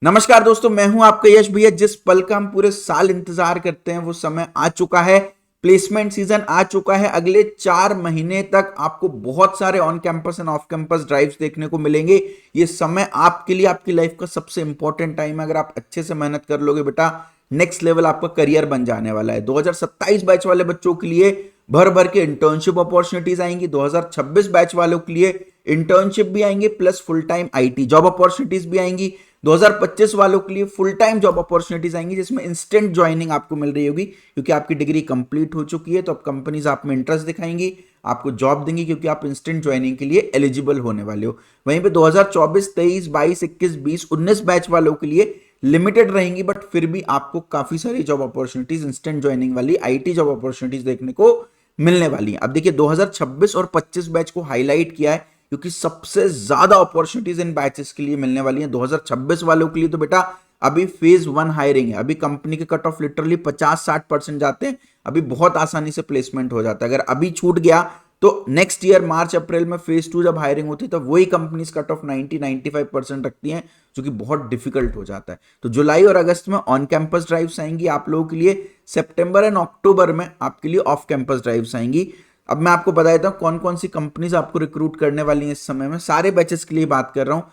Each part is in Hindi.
नमस्कार दोस्तों, मैं हूं आपका यश भैया। जिस पल का हम पूरे साल इंतजार करते हैं वो समय आ चुका है। प्लेसमेंट सीजन आ चुका है। अगले 4 महीने तक आपको बहुत सारे on campus end off campus drives देखने को मिलेंगे। ये समय आपके लिए आपकी लाइफ का सबसे इंपॉर्टेंट टाइम है। अगर आप अच्छे से मेहनत कर लोगे बेटा, नेक्स्ट लेवल आपका करियर बन जाने वाला है। 2027 बैच वाले बच्चों के लिए भर भर के इंटर्नशिप अपॉर्चुनिटीज आएंगी। 2026 बैच वालों के लिए इंटर्नशिप भी आएंगे plus full time IT job opportunities भी आएंगी। 2025 वालों के लिए फुल टाइम जॉब अपॉर्चुनिटीज आएंगी जिसमें इंस्टेंट ज्वाइनिंग आपको मिल रही होगी, क्योंकि आपकी डिग्री कंप्लीट हो चुकी है। तो अब कंपनीज आप में इंटरेस्ट दिखाएंगी, आपको जॉब देंगी, क्योंकि आप इंस्टेंट ज्वाइनिंग के लिए एलिजिबल होने वाले हो। वहीं पे 2024, 23, 22, 21, 20, 19 बैच वालों के लिए लिमिटेड रहेंगी, बट फिर भी आपको काफी सारी जॉब अपॉर्चुनिटीज इंस्टेंट ज्वाइनिंग वाली आईटी जॉब अपॉर्चुनिटीज देखने को मिलने वाली है। अब देखिए 2026 और 25 बैच को हाईलाइट किया है क्योंकि सबसे ज्यादा अपॉर्चुनिटीज इन बैचेस के लिए मिलने वाली है। 2026 वालों के लिए तो बेटा अभी फेज 1 हायरिंग है। अभी कंपनी के कट ऑफ लिटरली 50-60% जाते हैं। अभी बहुत आसानी से प्लेसमेंट हो जाता है। अगर अभी छूट गया तो नेक्स्ट ईयर मार्च अप्रैल में फेज 2 जब हायरिंग होती है तो वही कंपनीज कट ऑफ 90-95% रखती हैं, जो कि बहुत डिफिकल्ट हो जाता है। तो जुलाई और अगस्त में ऑन कैंपस ड्राइव्स आएंगी आप लोगों के लिए। सितंबर एंड अक्टूबर में आपके लिए ऑफ कैंपस ड्राइव्स आएंगी। अब मैं आपको बता देता हूं कौन कौन सी कंपनीज आपको रिक्रूट करने वाली हैं इस समय में। सारे बैचेस के लिए बात कर रहा हूं।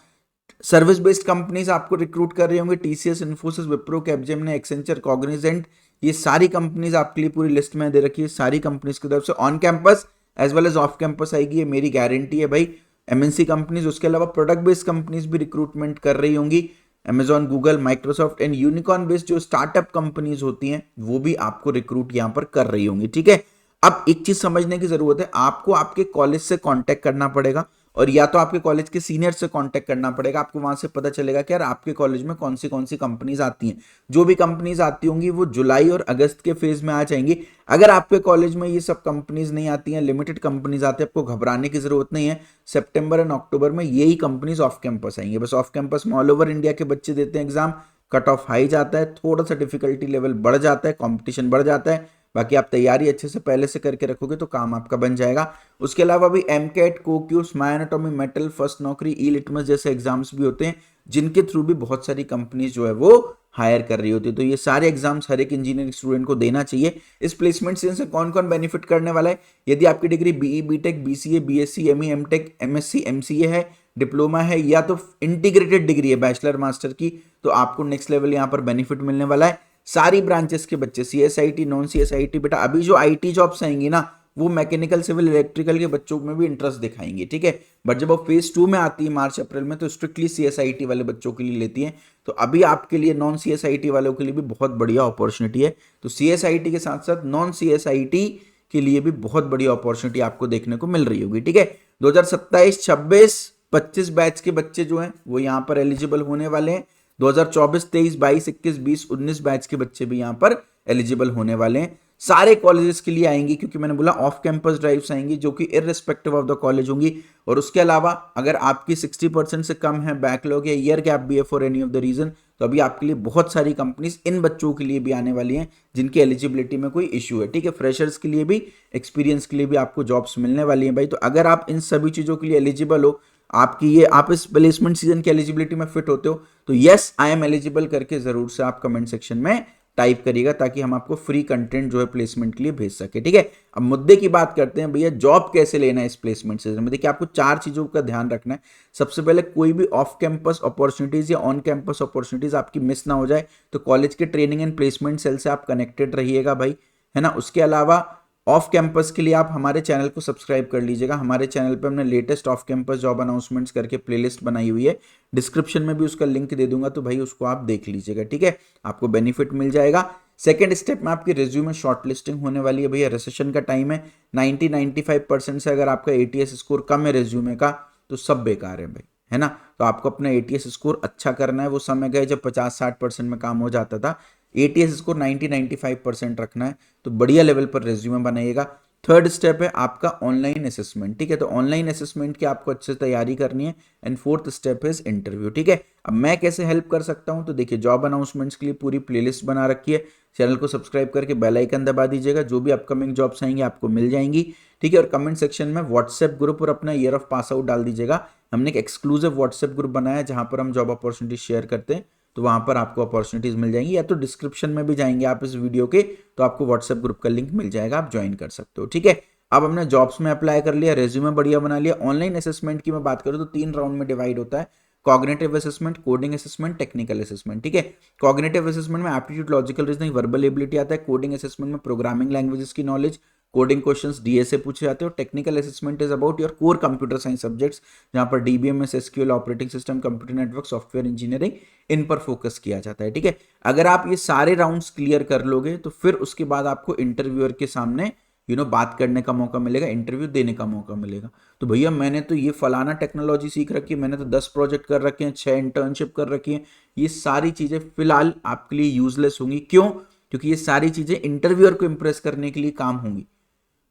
सर्विस बेस्ड कंपनीज आपको रिक्रूट कर रही होंगी। TCS, Infosys, Wipro, Capgemini, Accenture, Cognizant, ये सारी कंपनीज आपके लिए पूरी लिस्ट में दे रखी है। सारी कंपनीज की तरफ से on campus as well as off campus आएगी, ये मेरी गारंटी है भाई। एमएनसी कंपनीज, उसके अलावा प्रोडक्ट बेस्ड कंपनीज भी रिक्रूटमेंट कर रही होंगी। Amazon, Google, Microsoft and unicorn based जो स्टार्टअप कंपनीज होती हैं वो भी आपको रिक्रूट यहां पर कर रही होंगी। ठीक है, अब एक चीज समझने की जरूरत है, आपको आपके कॉलेज से कांटेक्ट करना पड़ेगा और या तो आपके कॉलेज के सीनियर से कांटेक्ट करना पड़ेगा। आपको वहां से पता चलेगा कि यार आपके कॉलेज में कौन सी कंपनीज आती हैं। जो भी कंपनीज आती होंगी वो जुलाई और अगस्त के फेज में आ जाएंगी। अगर आपके कॉलेज में ये सब कंपनीज नहीं आती हैं, लिमिटेड कंपनीज आती है, आपको घबराने की जरूरत नहीं है। सितंबर एंड अक्टूबर में यही कंपनीज ऑफ कैंपस आएंगे। बस ऑफ कैंपस में ऑल ओवर इंडिया के बच्चे देते हैं एग्जाम। कट ऑफ हाई जाता है, थोड़ा सा डिफिकल्टी लेवल बढ़ जाता है, कॉम्पिटिशन बढ़ जाता है। बाकी आप तैयारी अच्छे से पहले से करके रखोगे तो काम आपका बन जाएगा। उसके अलावा भी एमकेट, कोक्यू, स्माई एनाटॉमी, मेटल, फर्स्ट नौकरी, ई लिटमस जैसे एग्जाम्स भी होते हैं जिनके थ्रू भी बहुत सारी कंपनीज जो है वो हायर कर रही होती है। तो ये सारे एग्जाम्स हर एक इंजीनियरिंग स्टूडेंट को देना चाहिए। इस प्लेसमेंट सीजन से कौन कौन बेनिफिट करने वाला है? यदि आपकी degree BE, BTech, BCA, BSc, ME, MTech, MSc, MCA है, डिप्लोमा है या तो इंटीग्रेटेड डिग्री है बैचलर मास्टर की, तो आपको नेक्स्ट लेवल यहाँ पर बेनिफिट मिलने वाला है। सारी ब्रांचेस के बच्चे, सीएसआईटी, नॉन सीएसआईटी, बेटा अभी जो आईटी जॉब्स आएंगी ना वो मैकेनिकल, सिविल, इलेक्ट्रिकल के बच्चों में भी इंटरेस्ट दिखाएंगे। ठीक है, बट जब वो फेज 2 में आती है मार्च अप्रैल में तो स्ट्रिक्टली सीएसआईटी वाले बच्चों के लिए लेती है। तो अभी आपके लिए नॉन सीएसआईटी वालों के लिए भी बहुत बढ़िया अपॉर्चुनिटी है। तो सीएसआईटी के साथ साथ नॉन सीएसआईटी के लिए भी बहुत बड़ी अपॉर्चुनिटी आपको देखने को मिल रही होगी। ठीक है, 2027, 26, 25 बैच के बच्चे जो हैं वो यहाँ पर एलिजिबल होने वाले हैं। 2024, 23, 22, 21, 20, 19 बैच के बच्चे भी यहाँ पर एलिजिबल होने वाले हैं। सारे कॉलेजेस के लिए आएंगी, क्योंकि मैंने बोला ऑफ कैंपस ड्राइव्स आएंगी जो कि इररिस्पेक्टिव ऑफ द कॉलेज होंगी। और उसके अलावा अगर आपकी 60% से कम है बैकलॉग या ईयर गैप भी है for any of the reason, तो अभी आपके लिए बहुत सारी कंपनीज इन बच्चों के लिए भी आने वाली हैं जिनकी एलिजिबिलिटी में कोई इश्यू है। ठीक है, फ्रेशर्स के लिए भी, एक्सपीरियंस के लिए भी आपको जॉब्स मिलने वाली हैं भाई। तो अगर आप इन सभी चीजों के लिए एलिजिबल हो, आपकी ये आप इस प्लेसमेंट सीजन की एलिजिबिलिटी में फिट होते हो, तो यस आई एम एलिजिबल करके जरूर से आप कमेंट सेक्शन में टाइप करिएगा ताकि हम आपको फ्री कंटेंट जो है प्लेसमेंट के लिए भेज सके। ठीक है, अब मुद्दे की बात करते हैं भैया, जॉब कैसे लेना है इस प्लेसमेंट सीजन में। देखिए आपको 4 चीजों का ध्यान रखना है। सबसे पहले, कोई भी ऑफ कैंपस अपॉर्चुनिटीज या ऑन कैंपस अपॉर्चुनिटीज आपकी मिस ना हो जाए, तो कॉलेज के ट्रेनिंग एंड प्लेसमेंट सेल से आप कनेक्टेड रहिएगा भाई, है ना। उसके अलावा ऑफ कैंपस के लिए आप हमारे चैनल को सब्सक्राइब कर लीजिएगा। हमारे चैनल पे हमने latest off campus job announcements करके प्लेलिस्ट बनाई हुई है, डिस्क्रिप्शन में भी उसका लिंक दे दूंगा, तो भाई उसको आप देख लीजिएगा। ठीक है, आपको बेनिफिट मिल जाएगा। सेकेंड स्टेप में आपकी रिज्यूमे शॉर्ट लिस्टिंग होने वाली है भैया। रिसेशन का टाइम है, 90-95% से अगर आपका एटीएस स्कोर कम है रिज्यूमे का तो सब बेकार है भाई, है ना। तो आपको अपना एटीएस स्कोर अच्छा करना है। वो समय गए जब 50-60% में काम हो जाता था। एटीएस स्कोर 90-95% रखना है, तो बढ़िया लेवल पर रेज्यूमे बनाइएगा। थर्ड स्टेप है आपका ऑनलाइन असेसमेंट। ठीक है, तो ऑनलाइन असेसमेंट की आपको अच्छे से तैयारी करनी है। And fourth step is interview. ठीक है, अब मैं कैसे हेल्प कर सकता हूं, तो देखिए जॉब अनाउंसमेंट्स के लिए पूरी प्लेलिस्ट बना रखी है। चैनल को सब्सक्राइब करके बेल आइकन दबा दीजिएगा, जो भी अपकमिंग जॉब्स आएंगी आपको मिल जाएंगी। ठीक है, और कमेंट सेक्शन में व्हाट्सएप ग्रुप और अपना ईयर ऑफ पास आउट डाल दीजिएगा। हमने एक एक्सक्लूसिव व्हाट्सएप ग्रुप बनाया है जहां पर हम जॉब अपॉर्चुनिटी शेयर करते हैं। तो वहां पर आपको अपॉर्चुनिटीज मिल जाएंगी, या तो डिस्क्रिप्शन में भी जाएंगे आप इस वीडियो के तो आपको व्हाट्सएप ग्रुप का लिंक मिल जाएगा, आप ज्वाइन कर सकते हो। ठीक है, अब हमने जॉब्स में अप्लाई कर लिया, रेज्यूमे बढ़िया बना लिया। ऑनलाइन असेसमेंट की मैं बात करूँ तो 3 राउंड में डिवाइड होता है, cognitive assessment, coding assessment, technical assessment. ठीक है, कॉग्निटिव असेसमेंट में aptitude, logical reasoning, verbal ability आता है। कोडिंग असेसमेंट में प्रोग्रामिंग लैंग्वेजेस की नॉलेज, कोडिंग क्वेश्चंस डीएसए पूछे जाते हैं। और technical assessment is about your core computer science subjects, जहां पर DBMS, SQL, operating system, computer network, software engineering, इन पर फोकस किया जाता है। ठीक है, अगर आप ये सारे राउंड्स क्लियर कर लोगे तो फिर उसके बाद आपको इंटरव्यूअर के सामने बात करने का मौका मिलेगा, इंटरव्यू देने का मौका मिलेगा। तो भैया मैंने तो ये फलाना टेक्नोलॉजी सीख रखी है, मैंने तो 10 प्रोजेक्ट कर रखे हैं, 6 इंटर्नशिप कर रखी है, ये सारी चीजें फिलहाल आपके लिए यूजलेस होंगी। क्यों? क्योंकि ये सारी चीजें इंटरव्यूअर को इंप्रेस करने के लिए काम होंगी,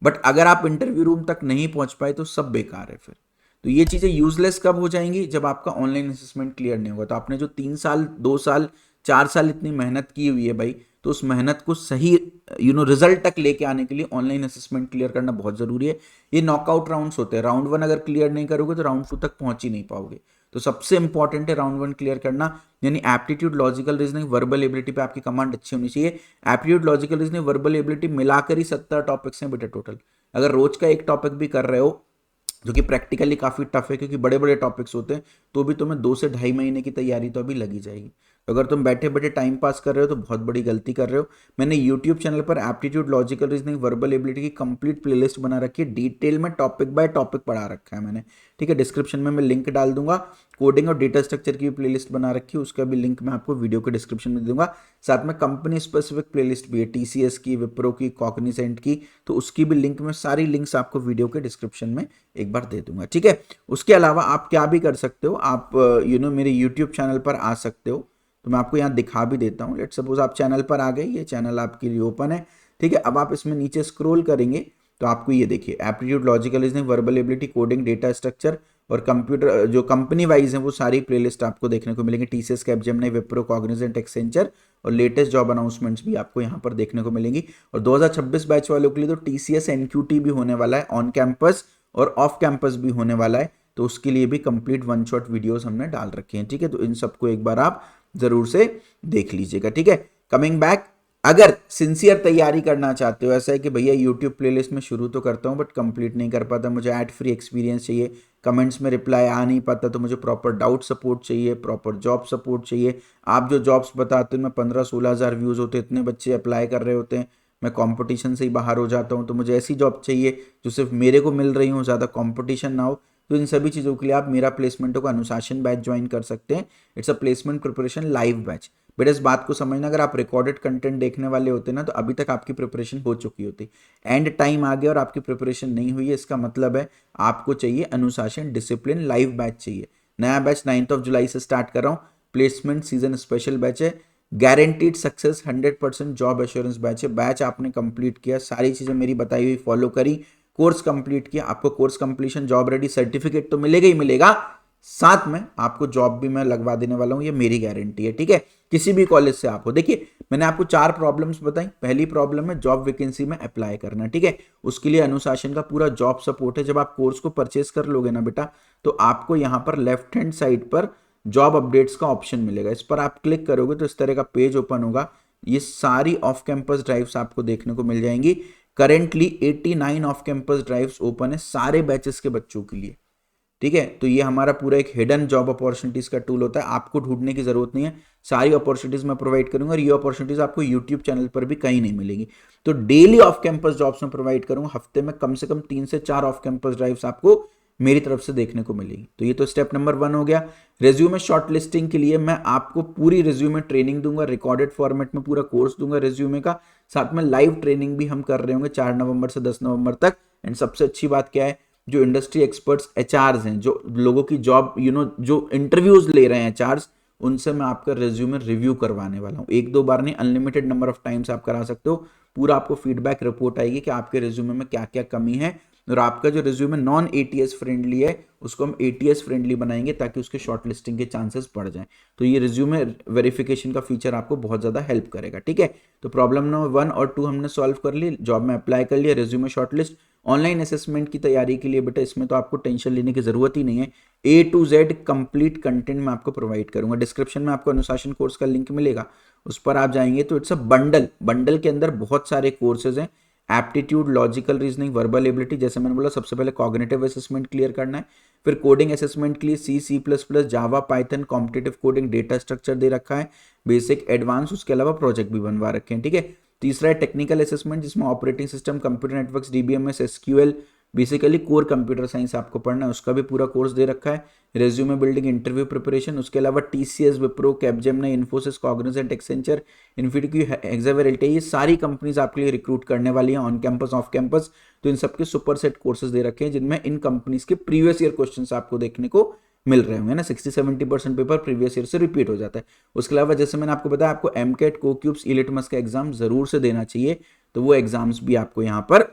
बट अगर आप इंटरव्यू रूम तक नहीं पहुंच पाए तो सब बेकार है फिर। तो ये चीजें यूजलेस कब हो जाएंगी? जब आपका ऑनलाइन असेसमेंट क्लियर नहीं होगा। तो आपने जो 3 साल, 2 साल, 4 साल इतनी मेहनत की हुई है भाई, तो उस मेहनत को सही रिजल्ट तक लेके आने के लिए ऑनलाइन असेसमेंट क्लियर करना बहुत जरूरी है। ये नॉकआउट राउंड्स होते हैं, राउंड 1 अगर क्लियर नहीं करोगे तो राउंड 2 तक पहुंच ही नहीं पाओगे। तो सबसे इंपॉर्टेंट है राउंड 1 क्लियर करना, यानी aptitude, logical reasoning, verbal ability पे आपकी कमांड अच्छी होनी चाहिए। Aptitude, logical reasoning, verbal ability मिलाकर ही 70 टॉपिक्स हैं बेटा टोटल। अगर रोज का एक टॉपिक भी कर रहे हो जो कि प्रैक्टिकली काफी टफ है, क्योंकि बड़े बड़े टॉपिक्स होते हैं, तो भी तुम्हें 2 से 2.5 महीने की तैयारी तो अभी लगी जाएगी। तो अगर तुम बैठे बैठे टाइम पास कर रहे हो तो बहुत बड़ी गलती कर रहे हो। मैंने यूट्यूब चैनल पर aptitude, logical reasoning, verbal ability की कंप्लीट प्लेलिस्ट बना रखी है, डिटेल में टॉपिक बाय टॉपिक पढ़ा रखा है मैंने। ठीक है, डिस्क्रिप्शन में मैं लिंक डाल दूंगा। कोडिंग और डेटा स्ट्रक्चर की प्लेलिस्ट बना रखी है, उसका भी लिंक मैं आपको वीडियो के डिस्क्रिप्शन में दूंगा। साथ में कंपनी स्पेसिफिक प्लेलिस्ट भी है, टीसीएस की, विप्रो की, कॉग्निसेंट की, तो उसकी भी लिंक, में सारी लिंक्स आपको वीडियो के डिस्क्रिप्शन में एक बार दे दूंगा। ठीक है, उसके अलावा आप क्या भी कर सकते हो, आप मेरे यूट्यूब चैनल पर आ सकते हो। तो मैं आपको यहाँ दिखा भी देता हूँ। लेट्स सपोज आप चैनल पर आ गए, ये चैनल आपके लिए ओपन है। ठीक है, अब आप इसमें नीचे स्क्रॉल करेंगे तो आपको ये देखिए aptitude, logical reasoning, verbal ability, coding, data structure और कंप्यूटर जो कंपनी वाइज है वो सारी प्लेलिस्ट आपको देखने को मिलेंगी। TCS, Capgemini, Wipro, Cognizant, Accenture और लेटेस्ट जॉब अनाउंसमेंट्स भी आपको यहाँ पर देखने को मिलेंगी। और 2026 बैच वालों के लिए तो टीसीएस एनक्यूटी भी होने वाला है, ऑन कैंपस और ऑफ कैंपस भी होने वाला है, तो उसके लिए भी कंप्लीट 1 शॉट वीडियोस हमने डाल रखे हैं। ठीक है, तो इन सबको एक बार आप जरूर से देख लीजिएगा। ठीक है, कमिंग बैक, अगर सिंसियर तैयारी करना चाहते हो, ऐसा है कि भैया यूट्यूब प्लेलिस्ट में शुरू तो करता हूँ बट कंप्लीट नहीं कर पाता, मुझे एड फ्री एक्सपीरियंस चाहिए, कमेंट्स में रिप्लाई आ नहीं पाता, तो मुझे प्रॉपर डाउट सपोर्ट चाहिए, प्रॉपर जॉब सपोर्ट चाहिए। आप जो जॉब्स बताते हो, मैं 15-16 हज़ार व्यूज़ होते हैं, इतने बच्चे अप्लाई कर रहे होते हैं, मैं कंपटीशन से ही बाहर हो जाता हूँ, तो मुझे ऐसी जॉब चाहिए जो सिर्फ मेरे को मिल रही हो, ज़्यादा कंपटीशन ना हो। तो इन सभी चीज़ों के लिए आप मेरा प्लेसमेंटों का अनुशासन बैच ज्वाइन कर सकते हैं। It's a placement preparation live batch. But इस बात को समझना, अगर आप रिकॉर्डेड कंटेंट देखने वाले होते ना, तो अभी तक आपकी प्रिपरेशन हो चुकी होती। एंड टाइम आ गया और आपकी प्रिपरेशन नहीं हुई है, इसका मतलब है आपको चाहिए अनुशासन, डिसिप्लिन, लाइव बैच चाहिए। नया बैच 9 जुलाई से स्टार्ट कर रहा हूँ, प्लेसमेंट सीजन स्पेशल बैच है, guaranteed success 100% job assurance batch है। बैच आपने कंप्लीट किया, सारी चीज़ें मेरी बताई हुई फॉलो करी, कोर्स कंप्लीट किया, आपको course completion job ready certificate तो मिलेगा ही मिलेगा, साथ में आपको जॉब भी मैं लगवा देने वाला हूं, ये मेरी गारंटी है। ठीक है, किसी भी कॉलेज से आप हो। देखिए, मैंने आपको 4 प्रॉब्लम्स बताई। पहली प्रॉब्लम है जॉब वैकेंसी में अप्लाई करना। ठीक है, उसके लिए अनुशासन का पूरा जॉब सपोर्ट है। जब आप कोर्स को परचेस कर लोगे ना बेटा, तो आपको यहां पर लेफ्ट हैंड साइड पर जॉब अपडेट्स का ऑप्शन मिलेगा, इस पर आप क्लिक करोगे तो इस तरह का पेज ओपन होगा। ये सारी ऑफ कैंपस ड्राइव्स आपको देखने को मिल जाएंगी। Currently 89 off campus drives open है सारे बैचेस के बच्चों के लिए। ठीक है, तो ये हमारा पूरा एक हिडन जॉब अपॉर्चुनिटीज का टूल होता है, आपको ढूंढने की जरूरत नहीं है, सारी अपॉर्चुनिटीज मैं प्रोवाइड करूंगा और ये अपॉर्चुनिटीज आपको यूट्यूब चैनल पर भी कहीं नहीं मिलेगी। तो डेली ऑफ कैंपस जॉब्स में प्रोवाइड करूंगा, हफ्ते में कम से कम 3 से 4 ऑफ कैंपस ड्राइव्स आपको मेरी तरफ से देखने को मिलेगी। तो ये तो स्टेप नंबर 1 हो गया। रेज्यूमे शॉर्ट लिस्टिंग के लिए मैं आपको पूरी रेज्यूमे ट्रेनिंग दूंगा, रिकॉर्डेड फॉर्मेट में पूरा कोर्स दूंगा रेज्यूमे का, साथ में लाइव ट्रेनिंग भी हम कर रहे होंगे 4 नवंबर से 10 नवंबर तक। एंड सबसे अच्छी बात क्या है, जो इंडस्ट्री एक्सपर्ट्स एचआरस हैं, जो लोगों की जॉब जो इंटरव्यूज ले रहे हैं एचआरस, उनसे मैं आपका रेज्यूमे रिव्यू करवाने वाला हूँ। 1-2 बार नहीं, अनलिमिटेड नंबर ऑफ टाइम्स आप करा सकते हो। पूरा आपको फीडबैक रिपोर्ट आएगी कि आपके रेज्यूमे में क्या क्या कमी है, और आपका जो रिज्यूमे नॉन एटीएस फ्रेंडली है उसको हम एटीएस फ्रेंडली बनाएंगे ताकि उसके शॉर्ट लिस्टिंग के चांसेस बढ़ जाएं। तो ये रिज्यूमे वेरिफिकेशन का फीचर आपको बहुत ज़्यादा हेल्प करेगा। ठीक है, तो प्रॉब्लम नंबर 1 और 2 हमने सॉल्व कर ली, जॉब में अप्लाई कर लिया, resume short list. Online assessment की तैयारी के लिए बेटा इसमें तो आपको टेंशन लेने की ज़रूरत ही नहीं है, A to Z complete content मैं आपको प्रोवाइड करूंगा। डिस्क्रिप्शन में आपको अनुशासन कोर्स का लिंक मिलेगा, उस पर आप जाएंगे तो इट्स अ बंडल के अंदर बहुत सारे कोर्सेज हैं। Aptitude, logical reasoning, verbal ability, जैसे मैंने बोला सबसे पहले कॉग्निटिव असेसमेंट क्लियर करना है, फिर कोडिंग असेसमेंट के लिए C++, Java, Python, competitive coding, data structure दे रखा है, बेसिक, एडवांस, उसके अलावा प्रोजेक्ट भी बनवा रखे हैं, ठीक है। तीसरा है टेक्निकल असेसमेंट, जिसमें operating system, computer networks, DBMS, SQL, basically core computer science आपको पढ़ना है, उसका भी पूरा कोर्स दे रखा है। रेज्यूमे बिल्डिंग, इंटरव्यू प्रिपरेशन, उसके अलावा TCS, Wipro, Capgemini, Infosys, Cognizant, Accenture, Infinity, Hexaware, एल्टे, ये सारी कंपनीज आपके लिए रिक्रूट करने वाली हैं ऑन कैंपस, ऑफ कैंपस। तो इन सबके सुपर सेट कोर्सेज दे रखे हैं, जिनमें इन कंपनीज के प्रीवियस ईयर क्वेश्चंस आपको देखने को मिल रहे होंगे ना। 60-70% पेपर प्रीवियस ईयर से रिपीट हो जाता है। उसके अलावा जैसे मैंने आपको बताया, आपको MCAT, कोक्यूब्स, इलिटमस का एग्जाम जरूर से देना चाहिए, तो वो एग्जाम्स भी आपको यहाँ पर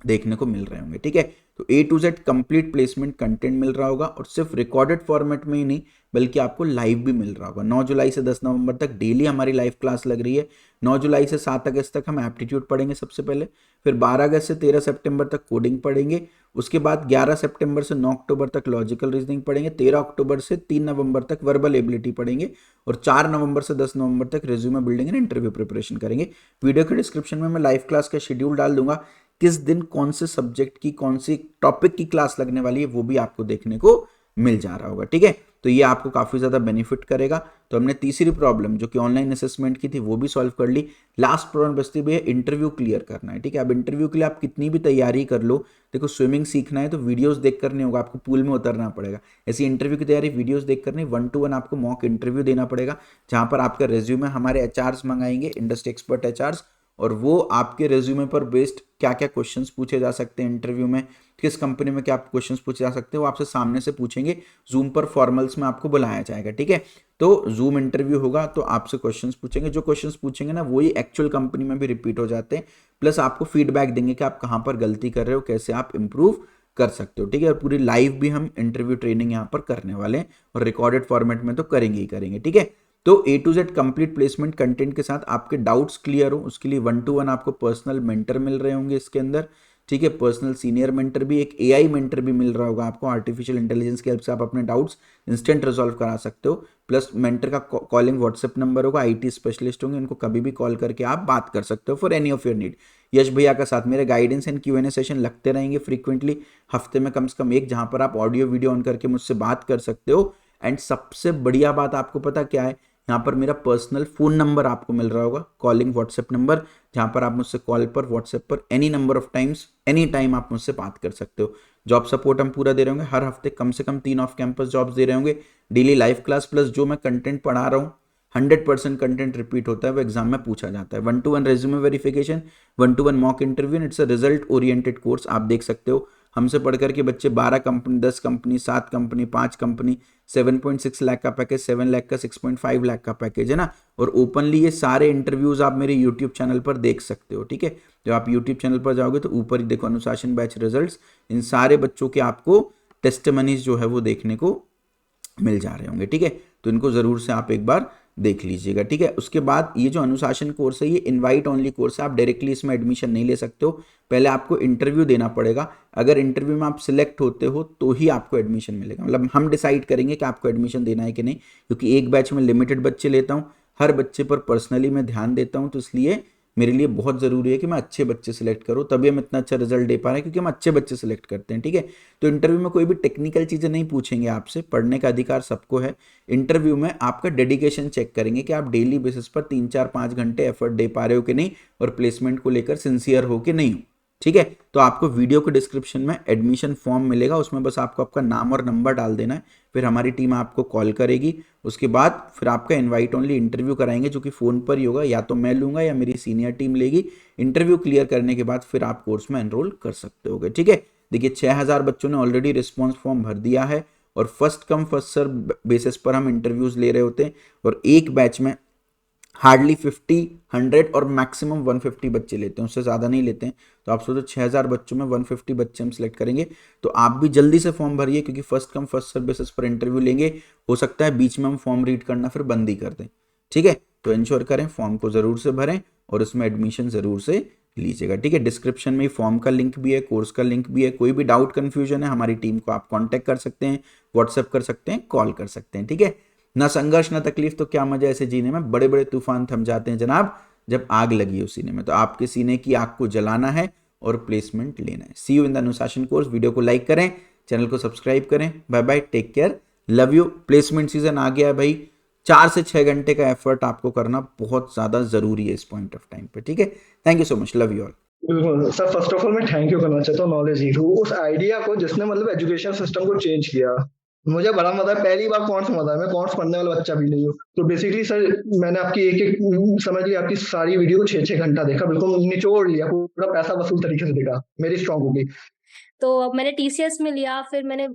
देखने को मिल रहे होंगे, ठीक है। तो A to Z complete placement content मिल रहा होगा, और सिर्फ रिकॉर्डेड फॉर्मेट में ही नहीं बल्कि आपको लाइव भी मिल रहा होगा। 9 जुलाई से 10 नवंबर तक डेली हमारी लाइव क्लास लग रही है। 9 जुलाई से 7 अगस्त तक हम एप्टीट्यूड पढ़ेंगे सबसे पहले, फिर 12 अगस्त से 13 सितंबर तक कोडिंग पढ़ेंगे, उसके बाद 11 सितंबर से 9 अक्टूबर तक लॉजिकल रीजनिंग पढ़ेंगे, 13 अक्टूबर से 3 नवंबर तक वर्बल एबिलिटी पढ़ेंगे, और 4 नवंबर से 10 नवंबर तक resume building and interview preparation करेंगे। वीडियो के डिस्क्रिप्शन में मैं लाइव क्लास का शेड्यूल डाल दूंगा, किस दिन कौन से सब्जेक्ट की कौन सी टॉपिक की क्लास लगने वाली है वो भी आपको देखने को मिल जा रहा होगा, ठीक है। तो ये आपको काफी ज्यादा बेनिफिट करेगा। तो हमने तीसरी प्रॉब्लम जो कि ऑनलाइन असेसमेंट की थी वो भी सॉल्व कर ली। लास्ट प्रॉब्लम बचती भी है इंटरव्यू क्लियर करना है, ठीक है। अब इंटरव्यू के लिए आप कितनी भी तैयारी कर लो, देखो स्विमिंग सीखना है तो वीडियोस देख कर नहीं होगा, आपको पूल में उतरना पड़ेगा। ऐसी इंटरव्यू की तैयारी वीडियोस देख कर नहीं, 1-to-1 आपको मॉक इंटरव्यू देना पड़ेगा, जहां पर आपका रेज्यूमे हमारे HRs मंगाएंगे, इंडस्ट्री एक्सपर्ट HRs, और वो आपके रेज्यूमे पर बेस्ड क्या क्या क्वेश्चंस पूछे जा सकते हैं इंटरव्यू में, किस कंपनी में क्या क्वेश्चंस पूछे जा सकते हैं, वो आपसे सामने से पूछेंगे। जूम पर फॉर्मल्स में आपको बुलाया जाएगा, ठीक है। तो जूम इंटरव्यू होगा तो आपसे क्वेश्चंस पूछेंगे, जो क्वेश्चंस पूछेंगे ना वही एक्चुअल कंपनी में भी रिपीट हो जाते हैं, प्लस आपको फीडबैक देंगे कि आप कहाँ पर गलती कर रहे हो, कैसे आप इंप्रूव कर सकते हो, ठीक है। और पूरी लाइव भी हम इंटरव्यू ट्रेनिंग यहाँ पर करने वाले हैं, और रिकॉर्डेड फॉर्मेट में तो करेंगे ही करेंगे, ठीक है। तो A to Z complete placement content के साथ आपके डाउट्स क्लियर हो, उसके लिए 1-to-1 आपको पर्सनल मेंटर मिल रहे होंगे इसके अंदर, ठीक है। पर्सनल सीनियर मेंटर भी, एक AI मेंटर भी मिल रहा होगा आपको, आर्टिफिशियल इंटेलिजेंस की हेल्प से आप अपने डाउट्स इंस्टेंट रिजॉल्व करा सकते हो। प्लस मेंटर का कॉलिंग व्हाट्सएप नंबर होगा, IT स्पेशलिस्ट होंगे, इनको कभी भी कॉल करके आप बात कर सकते हो for any of your need. Yash भैया का साथ मेरे गाइडेंस एंड Q&A सेशन लगते रहेंगे फ्रीक्वेंटली, हफ्ते में कम से कम एक, जहां पर आप ऑडियो वीडियो ऑन करके मुझसे बात कर सकते हो। एंड सबसे बढ़िया बात आपको पता क्या है, यहाँ पर मेरा पर्सनल फोन नंबर आपको मिल रहा होगा, कॉलिंग व्हाट्सएप नंबर, जहां पर आप मुझसे कॉल पर, व्हाट्सएप पर any number of times, any time आप मुझसे बात कर सकते हो। जॉब सपोर्ट हम पूरा दे रहे होंगे, हर हफ्ते कम से कम 3 ऑफ कैंपस जॉब्स दे रहे होंगे, डेली लाइव क्लास, प्लस जो मैं कंटेंट पढ़ा रहा हूँ 100% कंटेंट रिपीट होता है, वो एग्जाम में पूछा जाता है। 1-to-1 resume verification, 1-to-1 mock interview, it's a result oriented course. आप देख सकते हो हमसे पढ़ करके बच्चे 12 company, 10 company, 7 company, 5 company, 7.6 lakh का पैकेज, 7 लाख का, 6.5 लाख का पैकेज है ना। और ओपनली ये सारे इंटरव्यूज आप मेरे यूट्यूब चैनल पर देख सकते हो, ठीक है। जब आप यूट्यूब चैनल पर जाओगे तो ऊपर ही देखो अनुशासन बैच रिजल्ट्स, इन सारे बच्चों के आपको टेस्टिमनीज जो है वो देखने को मिल जा रहे होंगे, ठीक है। तो इनको जरूर से आप एक बार देख लीजिएगा, ठीक है। उसके बाद ये जो अनुशासन कोर्स है ये इनवाइट ओनली कोर्स है, आप डायरेक्टली इसमें एडमिशन नहीं ले सकते हो, पहले आपको इंटरव्यू देना पड़ेगा। अगर इंटरव्यू में आप सिलेक्ट होते हो तो ही आपको एडमिशन मिलेगा, मतलब हम डिसाइड करेंगे कि आपको एडमिशन देना है कि नहीं, क्योंकि एक बैच में लिमिटेड बच्चे लेता हूँ, हर बच्चे पर पर्सनली मैं ध्यान देता हूँ, तो इसलिए मेरे लिए बहुत ज़रूरी है कि मैं अच्छे बच्चे सिलेक्ट करूँ, तभी हम इतना अच्छा रिजल्ट दे पा रहे हैं, क्योंकि हम अच्छे बच्चे सिलेक्ट करते हैं, ठीक है। तो इंटरव्यू में कोई भी टेक्निकल चीज़ें नहीं पूछेंगे आपसे, पढ़ने का अधिकार सबको है। इंटरव्यू में आपका डेडिकेशन चेक करेंगे कि आप डेली बेसिस पर 3-4-5 घंटे एफर्ट दे पा रहे हो कि नहीं, और प्लेसमेंट को लेकर सिंसियर हो कि नहीं हो, ठीक है। तो आपको वीडियो के डिस्क्रिप्शन में एडमिशन फॉर्म मिलेगा, उसमें बस आपको आपका नाम और नंबर डाल देना है, फिर हमारी टीम आपको कॉल करेगी। उसके बाद फिर आपका इनवाइट ओनली इंटरव्यू कराएंगे, जो कि फ़ोन पर ही होगा, या तो मैं लूँगा या मेरी सीनियर टीम लेगी। इंटरव्यू क्लियर करने के बाद फिर आप कोर्स में एनरोल कर सकते होगे, ठीक है। देखिए 6000 बच्चों ने ऑलरेडी रिस्पॉन्स फॉर्म भर दिया है, और first come first serve basis पर हम इंटरव्यूज़ ले रहे होते हैं, और एक बैच में हार्डली 50, 100 और मैक्सिमम 150 बच्चे लेते हैं, उससे ज़्यादा नहीं लेते हैं। तो आप सोचो 6000 बच्चों में 150 बच्चे हम सिलेक्ट करेंगे, तो आप भी जल्दी से फॉर्म भरिए, क्योंकि first come first serve basis पर इंटरव्यू लेंगे, हो सकता है बीच में हम फॉर्म रीड करना फिर बंद ही कर दें, ठीक है। तो इंश्योर करें फॉर्म को ज़रूर से भरें और उसमें एडमिशन ज़रूर से लीजिएगा, ठीक है। डिस्क्रिप्शन में फॉर्म का लिंक भी है, कोर्स का लिंक भी है। कोई भी डाउट कन्फ्यूजन है, हमारी टीम को आप कांटेक्ट कर सकते हैं, व्हाट्सएप कर सकते हैं, कॉल कर सकते हैं, ठीक है। ना संघर्ष ना तकलीफ तो क्या मजा ऐसे जीने में। बड़े बड़े तूफान थम जाते हैं जनाब जब आग लगी हो सीने में। तो आपके सीने की आग को जलाना है और प्लेसमेंट लेना है। See you in the Anushasan course. Video को लाइक करें, चैनल को सब्सक्राइब करें। Bye bye, take care, love you. Placement season आ गया है भाई, 4 से 6 घंटे का एफर्ट आपको करना बहुत ज़्यादा ज़रूरी है इस पॉइंट ऑफ टाइम पे, ठीक है। Thank you so much, love you all. बिल्कुल सर, फर्स्ट ऑफ ऑल मैं थैंक यू करना चाहता हूँ नॉलेज हीरो, उस आइडिया को जिसने मतलब एजुकेशन सिस्टम को चेंज किया। मुझे बड़ा मजा है, पहली बार कॉर्ड्स मजा है, मैं कॉर्ड्स पढ़ने वाला बच्चा भी नहीं हूँ। तो बेसिकली सर मैंने आपकी एक एक समझ लिया, आपकी सारी वीडियो को 6-6 घंटा देखा, बिल्कुल निचोड़ लिया, पूरा पैसा वसूल तरीके से देखा, मेरी स्ट्रांग होगी। तो अब मैंने टीसीएस में लिया, फिर मैंने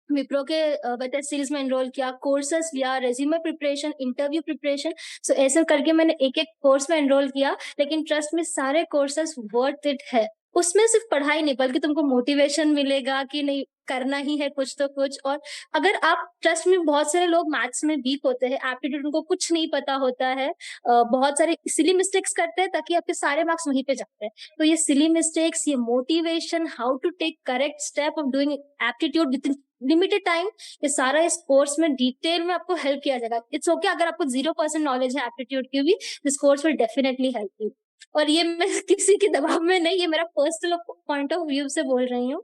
विप्रो के वेटेज सीरीज में एनरोल किया, कोर्सेस लिया, रेज्यूमे प्रिपरेशन, इंटरव्यू प्रिपरेशन। सो ऐसे करके मैंने एक एक कोर्स में एनरोल किया। लेकिन ट्रस्ट में सारे कोर्सेस वर्थ इट है। उसमें सिर्फ पढ़ाई नहीं, बल्कि तुमको मोटिवेशन मिलेगा कि नहीं करना ही है कुछ तो कुछ। और अगर आप ट्रस्ट में, बहुत सारे लोग मैथ्स में वीक होते हैं, एप्टीट्यूड उनको कुछ नहीं पता होता है, बहुत सारे सिली मिस्टेक्स करते हैं ताकि आपके सारे मार्क्स वहीं पे जाते हैं। तो ये सिली मिस्टेक्स, ये motivation, how to take correct step of doing aptitude with limited time, ये सारा इस कोर्स में डिटेल में आपको हेल्प किया जाएगा। इट्स ओके अगर आपको 0% नॉलेज है एप्टीट्यूड की भी, this course will definitely help you. और ये मैं किसी के दबाव में नहीं, ये मेरा पर्सनल पॉइंट ऑफ व्यू से बोल रही हूँ।